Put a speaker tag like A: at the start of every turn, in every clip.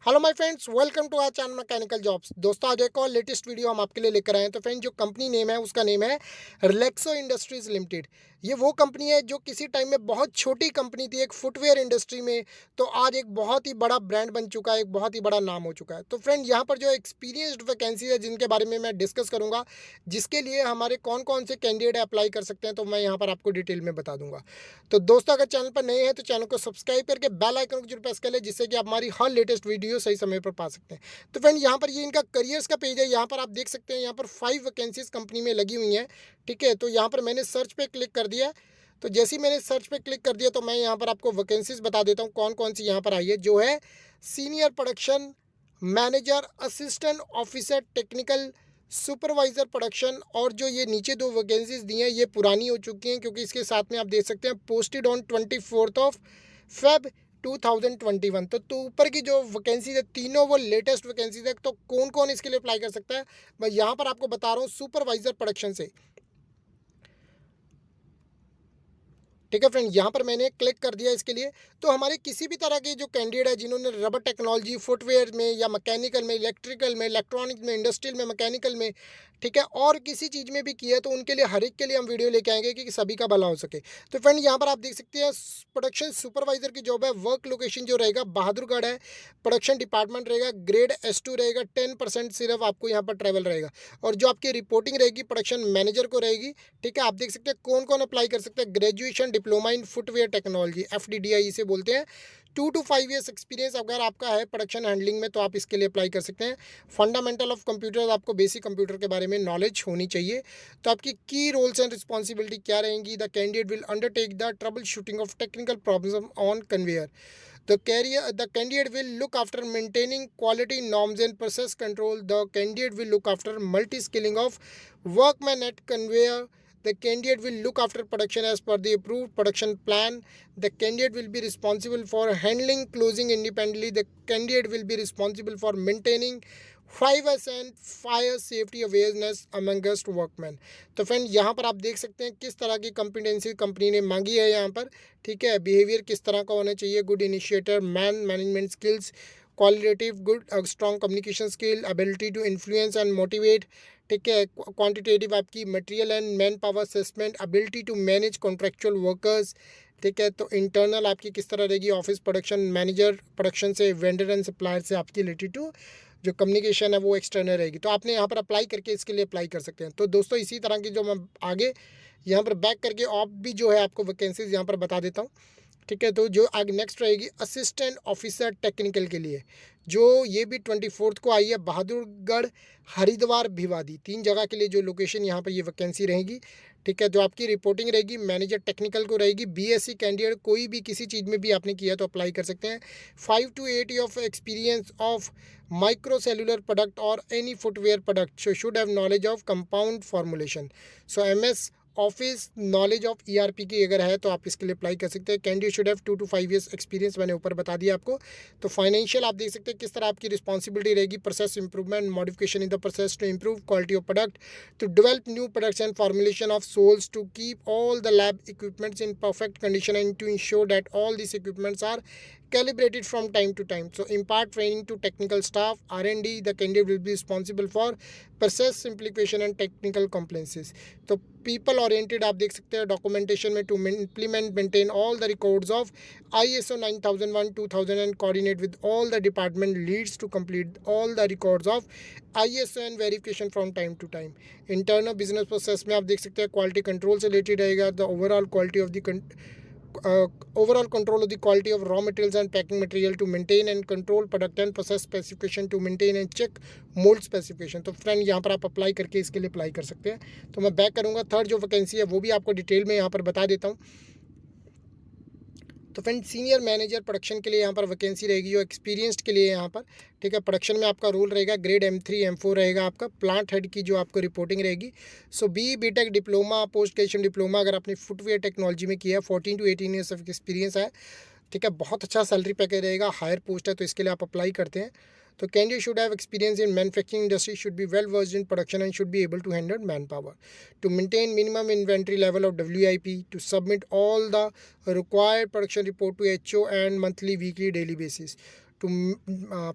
A: Hello my friends, welcome to our channel mechanical jobs. दोस्तों, आज एक और लेटेस्ट वीडियो हम आपके लिए लेकर आए हैं। तो फ्रेंड, जो कंपनी नेम है उसका नेम है रिलैक्सो इंडस्ट्रीज लिमिटेड। ये वो कंपनी है जो किसी टाइम में बहुत छोटी कंपनी थी एक फुटवेयर इंडस्ट्री में, तो आज एक बहुत ही बड़ा ब्रांड बन चुका है, एक बहुत ही बड़ा नाम हो चुका है। तो फ्रेंड, यहाँ पर जो एक्सपीरियंस्ड वैकेंसी है जिनके बारे में मैं डिस्कस करूंगा, जिसके लिए हमारे कौन कौन से कैंडिडेट अप्लाई कर सकते हैं, तो मैं यहाँ पर आपको डिटेल में बता दूंगा। तो दोस्तों, अगर चैनल पर नए हैं तो चैनल को सब्सक्राइब करके बेल आइकन को जरूर प्रेस कर ले, जिससे कि आप हमारी हर लेटेस्ट वीडियो सही समय पर पा सकते हैं। तो फ्रेंड, यहाँ पर ये इनका करियर्स का पेज है। यहाँ पर आप देख सकते हैं, यहाँ पर 5 वैकेंसीज कंपनी में लगी हुई हैं। ठीक है, तो यहाँ पर मैंने सर्च पे क्लिक कर दिया। तो जैसे ही मैंने सर्च पे क्लिक कर दिया, तो मैं यहाँ पर आपको वैकेंसीज बता देता हूँ कौन कौन सी यहाँ पर आई है। जो है senior production manager, assistant officer technical, supervisor production. और जो ये नीचे दो वैकेंसीज दी हैं ये पुरानी हो चुकी हैं, क्योंकि इसके साथ में आप देख सकते हैं पोस्टेड ऑन 24 ऑफ फेब 2021। तो ऊपर की जो वैकेंसीज है तीनों वो लेटेस्ट वैकेंसीज है। तो कौन कौन इसके लिए अप्लाई कर सकता है, मैं यहाँ पर आपको बता रहा हूँ सुपरवाइजर प्रोडक्शन से। ठीक है फ्रेंड, यहाँ पर मैंने क्लिक कर दिया इसके लिए। तो हमारे किसी भी तरह के जो कैंडिडेट है जिन्होंने रबर टेक्नोलॉजी फुटवेयर में या मैकेनिकल में, इलेक्ट्रिकल में, इलेक्ट्रॉनिक्स में, इंडस्ट्रियल में, मैकेनिकल में, ठीक है, और किसी चीज़ में भी किया है, तो उनके लिए हर एक के लिए हम वीडियो लेके आएंगे कि सभी का भला हो सके। तो फ्रेंड, यहाँ पर आप देख सकते हैं प्रोडक्शन सुपरवाइजर की जॉब है। वर्क लोकेशन जो रहेगा बहादुरगढ़ है। प्रोडक्शन डिपार्टमेंट रहेगा, ग्रेड S2 रहेगा। 10% सिर्फ आपको यहाँ पर ट्रैवल रहेगा। और जो आपकी रिपोर्टिंग रहेगी प्रोडक्शन मैनेजर को रहेगी। ठीक है, आप देख सकते हैं कौन कौन अप्लाई कर सकते हैं। Graduation diploma in footwear technology, FDDI इसे बोलते हैं। 2 to 5 ईयर्स एक्सपीरियंस अगर आपका है प्रोडक्शन हैंडलिंग में, तो आप इसके लिए अप्लाई कर सकते हैं। फंडामेंटल ऑफ कंप्यूटर, आपको बेसिक कंप्यूटर के बारे में नॉलेज होनी चाहिए। तो आपकी की रोल्स एंड रिस्पॉन्सिबिलिटी क्या रहेंगी। The candidate will undertake the trouble shooting of technical problem on conveyor. The candidate will look after maintaining quality norms and process control. The candidate will look after multi-skilling of workmen at conveyor. The candidate will look after production as per the approved production plan. The candidate will be responsible for handling closing independently. The candidate will be responsible for maintaining 5S and fire safety awareness amongst workmen. तो friend, यहाँ पर आप देख सकते हैं किस तरह की कॉम्पिटेंसी कंपनी ने मांगी है यहाँ पर। ठीक है, बिहेवियर किस तरह का होना चाहिए। Good initiator, management skills, qualitative good, strong communication skill, ability to influence and motivate. ठीक है, क्वांटिटेटिव आपकी material and manpower assessment, ability to manage contractual workers. ठीक है, तो इंटरनल आपकी किस तरह रहेगी। ऑफिस प्रोडक्शन मैनेजर, प्रोडक्शन से वेंडर एंड सप्लायर से आपकी रिलेटेड टू जो कम्युनिकेशन है वो एक्सटर्नल रहेगी। तो आपने यहाँ पर अप्लाई करके इसके लिए अप्लाई कर सकते हैं। तो दोस्तों, इसी तरह की जो मैं आगे यहाँ पर बैक करके और भी जो है आपको वैकेंसीज यहाँ पर बता देता हूँ। ठीक है, तो जो आगे नेक्स्ट रहेगी असिस्टेंट ऑफिसर टेक्निकल के लिए, जो ये भी 24 को आई है। बहादुरगढ़, हरिद्वार, भिवादी, 3 जगह के लिए जो लोकेशन यहाँ पर ये वैकेंसी रहेगी। ठीक है, जो आपकी रिपोर्टिंग रहेगी मैनेजर टेक्निकल को रहेगी। BSc कैंडिडेट कोई भी किसी चीज़ में भी आपने किया तो अप्लाई कर सकते हैं। 5 to 8 year of experience of micro cellular product और any footwear product, so should have knowledge of compound formulation. So MS office knowledge of ERP की अगर है तो आप इसके लिए अप्लाई कर सकते हैं। Candidate should have 2 to 5 years experience, मैंने ऊपर बता दिया आपको। तो फाइनेंशियल आप देख सकते हैं किस तरह आपकी रिस्पॉन्सिबिलिटी रहेगी। Process improvement, modification in the process to improve quality of product, to develop new products and formulation of sols, to keep all the lab equipments in perfect condition and to ensure that all this equipments are calibrated from time to time. So impart training to technical staff. R&D, the candidate will be responsible for process simplification and technical compliances. तो people oriented आप देख सकते हैं documentation में to implement maintain all the records of ISO 9001 2000 and coordinate with all the department leads to complete all the records of ISO and verification from time to time. Internal business process में आप देख सकते हैं quality control से related रहेगा। The overall quality of the overall control of the quality of raw materials and packing material to maintain and control product and process specification to maintain and check mold specification. तो friend, यहाँ पर आप apply करके इसके लिए apply कर सकते हैं। तो मैं बैक करूँगा, थर्ड जो वैकेंसी है वो भी आपको डिटेल में यहाँ पर बता देता हूँ। तो फ्रेंड, सीनियर मैनेजर प्रोडक्शन के लिए यहाँ पर वैकेंसी रहेगी, जो एक्सपीरियंस्ड के लिए यहाँ पर। ठीक है, प्रोडक्शन में आपका रोल रहेगा ग्रेड M3 M4 रहेगा आपका। प्लांट हेड की जो आपको रिपोर्टिंग रहेगी। सो BTech diploma, post graduation diploma अगर आपने फुटवेयर टेक्नोलॉजी में किया है, 14 to 18 ईयर्स ऑफ एक्सपीरियंस है। ठीक है, बहुत अच्छा सैलरी पैकेज रहेगा, हायर पोस्ट है, तो इसके लिए आप अप्लाई करते हैं। तो candidate should have experience in manufacturing industry, should be well versed in production and should be able to handle manpower, to maintain minimum inventory level of WIP, to submit all the required production report to HO and monthly, weekly, daily basis, to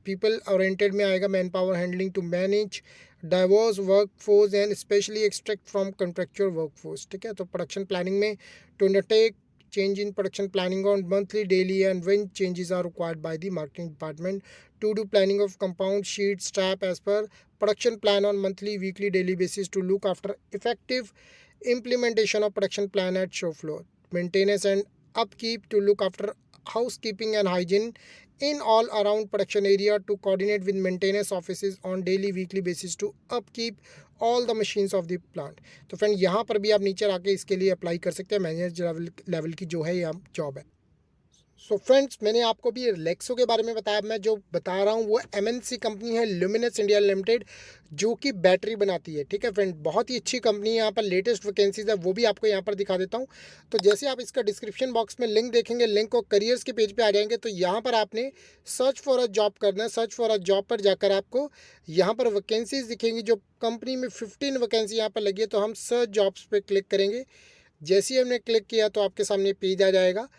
A: people oriented में आएगा manpower handling to manage diverse workforce and specially extract from contractual workforce. ठीक है, तो production planning में to undertake change in production planning on monthly, daily and when changes are required by the marketing department to do planning of compound sheet scrap as per production plan on monthly, weekly, daily basis to look after effective implementation of production plan at show floor, maintenance and upkeep to look after housekeeping and hygiene in all around production area to coordinate with maintenance offices on daily weekly basis to upkeep all the machines of the plant. तो friend यहाँ पर भी आप नीचे आके इसके लिए apply कर सकते हैं, मैनेजर लेवल की जो है ये जॉब है। सो फ्रेंड्स, मैंने आपको भी रिलैक्सो के बारे में बताया। मैं जो बता रहा हूँ वो एमएनसी कंपनी है ल्यूमिनस इंडिया लिमिटेड, जो कि बैटरी बनाती है। ठीक है फ्रेंड, बहुत ही अच्छी कंपनी है। यहाँ पर लेटेस्ट वैकेंसीज है वो भी आपको यहाँ पर दिखा देता हूँ। तो जैसे आप इसका डिस्क्रिप्शन बॉक्स में लिंक देखेंगे, लिंक को करियर्स के पेज पे आ जाएंगे, तो यहाँ पर आपने सर्च फॉर अ जॉब करना है। सर्च फॉर अ जॉब पर जाकर आपको यहाँ पर वैकेंसीज दिखेंगी। जो कंपनी में 15 वैकेंसी यहाँ पर लगी है, तो हम सर्च जॉब्स पर क्लिक करेंगे। जैसे ही हमने क्लिक किया तो आपके सामने पेज आ जाएगा।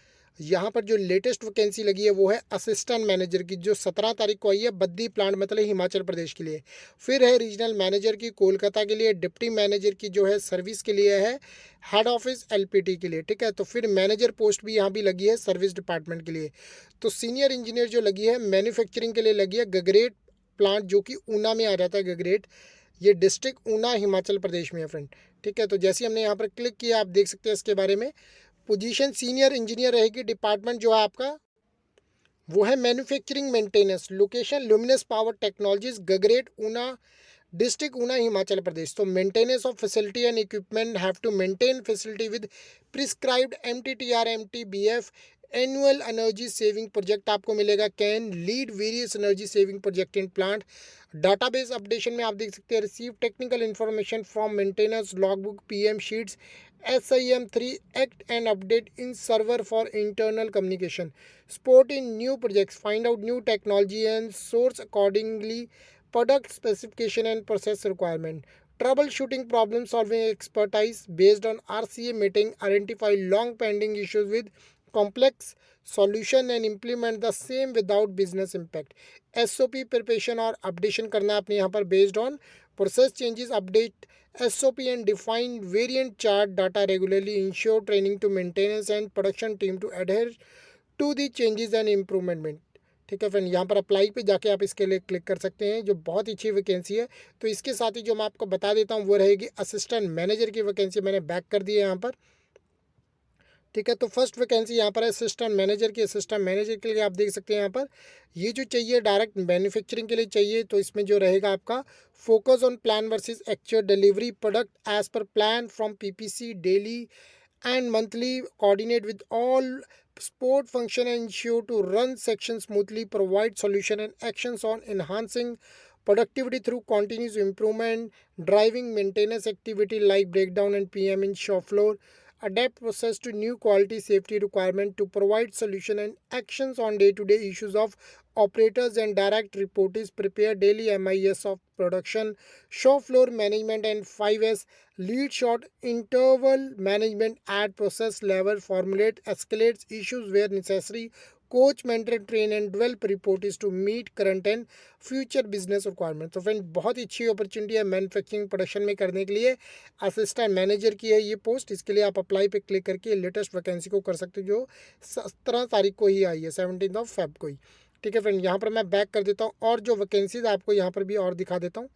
A: यहाँ पर जो लेटेस्ट वैकेंसी लगी है वो है असिस्टेंट मैनेजर की, जो 17 तारीख को आई है, बद्दी प्लांट मतलब हिमाचल प्रदेश के लिए। फिर है रीजनल मैनेजर की कोलकाता के लिए, डिप्टी मैनेजर की जो है सर्विस के लिए है, हेड ऑफिस एलपीटी के लिए। ठीक है, तो फिर मैनेजर पोस्ट भी यहाँ भी लगी है सर्विस डिपार्टमेंट के लिए। तो सीनियर इंजीनियर जो लगी है मैन्युफैक्चरिंग के लिए लगी है, गगरेट प्लांट जो कि ऊना में आ जाता है। गगरेट ये डिस्ट्रिक्ट ऊना हिमाचल प्रदेश में है फ्रेंड। ठीक है, तो जैसे हमने यहाँ पर क्लिक किया आप देख सकते हैं इसके बारे में। पोजीशन सीनियर इंजीनियर रहेगी। डिपार्टमेंट जो है आपका वो है manufacturing maintenance. Location Luminous Power Technologies, Gagret, Una district, Una Himachal Pradesh. तो maintenance of facility and equipment, have to maintain facility with prescribed MTTR MTBF annual energy saving project आपको मिलेगा। Can lead various energy saving project in plant. Database updation में आप देख सकते हैं receive technical information from maintenance logbook PM sheets SIM3 act and update in server for internal communication. Support in new projects, find out new technology and source accordingly, product specification and process requirement. Troubleshooting problem solving expertise based on RCA meeting, identify long pending issues with complex solution and implement the same without business impact. SOP preparation और updation करना आपने यहाँ पर based on process changes, update SOP and define variant chart data regularly, ensure training to maintenance and production team to adhere to the changes and improvement। ठीक है friend, यहाँ पर apply पे जाके आप इसके लिए क्लिक कर सकते हैं, जो बहुत ही अच्छी वैकेंसी है। तो इसके साथ ही जो मैं आपको बता देता हूँ वो रहेगी असिस्टेंट मैनेजर की वैकेंसी। मैंने बैक कर दी है यहाँ पर। ठीक है, तो फर्स्ट वैकेंसी यहाँ पर है असिस्टेंट मैनेजर की। असिस्टेंट मैनेजर के लिए आप देख सकते हैं यहाँ पर ये जो चाहिए डायरेक्ट मैन्युफैक्चरिंग के लिए चाहिए। तो इसमें जो रहेगा आपका focus on plan versus actual delivery, product as पर plan from PPC daily and monthly, coordinate with all support function and ensure to run section smoothly, provide solution and actions on enhancing productivity through continuous improvement, driving maintenance activity like breakdown and PM in shop floor, adapt process to new quality safety requirement to provide solution and actions on day-to-day issues of operators and direct reportees, prepare daily MIS of production, shop floor management and 5S, lead short interval management at process level, formulate, escalates issues where necessary, coach mentor train and develop report to meet current and future business requirement. तो friend बहुत ही अच्छी opportunity है manufacturing production में करने के लिए। Assistant manager की है ये पोस्ट। इसके लिए आप अप्लाई पे क्लिक करके लेटेस्ट वैकेंसी को कर सकते हो, जो 17 तारीख को ही आई है, 17 Feb को ही। ठीक है फ्रेंड, यहाँ पर मैं बैक कर देता हूँ और जो वैकेंसीज आपको यहाँ पर भी और दिखा देता हूँ।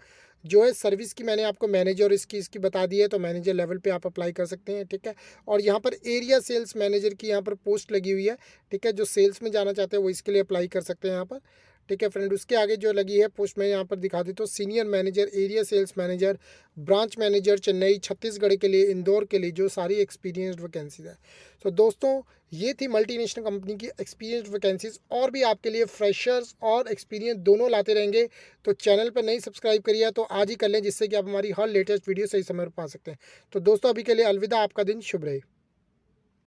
A: जो है सर्विस की मैंने आपको मैनेजर इसकी बता दी है, तो मैनेजर लेवल पे आप अप्लाई कर सकते हैं। ठीक है, और यहाँ पर एरिया सेल्स मैनेजर की यहाँ पर पोस्ट लगी हुई है। ठीक है, जो सेल्स में जाना चाहते हैं वो इसके लिए अप्लाई कर सकते हैं यहाँ पर। ठीक है फ्रेंड, उसके आगे जो लगी है पोस्ट मैं यहाँ पर दिखा देता हूँ। Senior manager, area sales manager, branch manager Chennai Chhattisgarh के लिए, इंदौर के लिए, जो सारी एक्सपीरियंस्ड वैकेंसीज है। तो दोस्तों ये थी मल्टीनेशनल कंपनी की एक्सपीरियंस्ड वैकेंसीज। और भी आपके लिए फ्रेशर्स और एक्सपीरियंस दोनों लाते रहेंगे। तो चैनल पर नहीं सब्सक्राइब करिए तो आज ही कर लें, जिससे कि आप हमारी हर लेटेस्ट वीडियो सही समय पर पा सकते हैं। तो दोस्तों अभी के लिए अलविदा, आपका दिन शुभ रहे।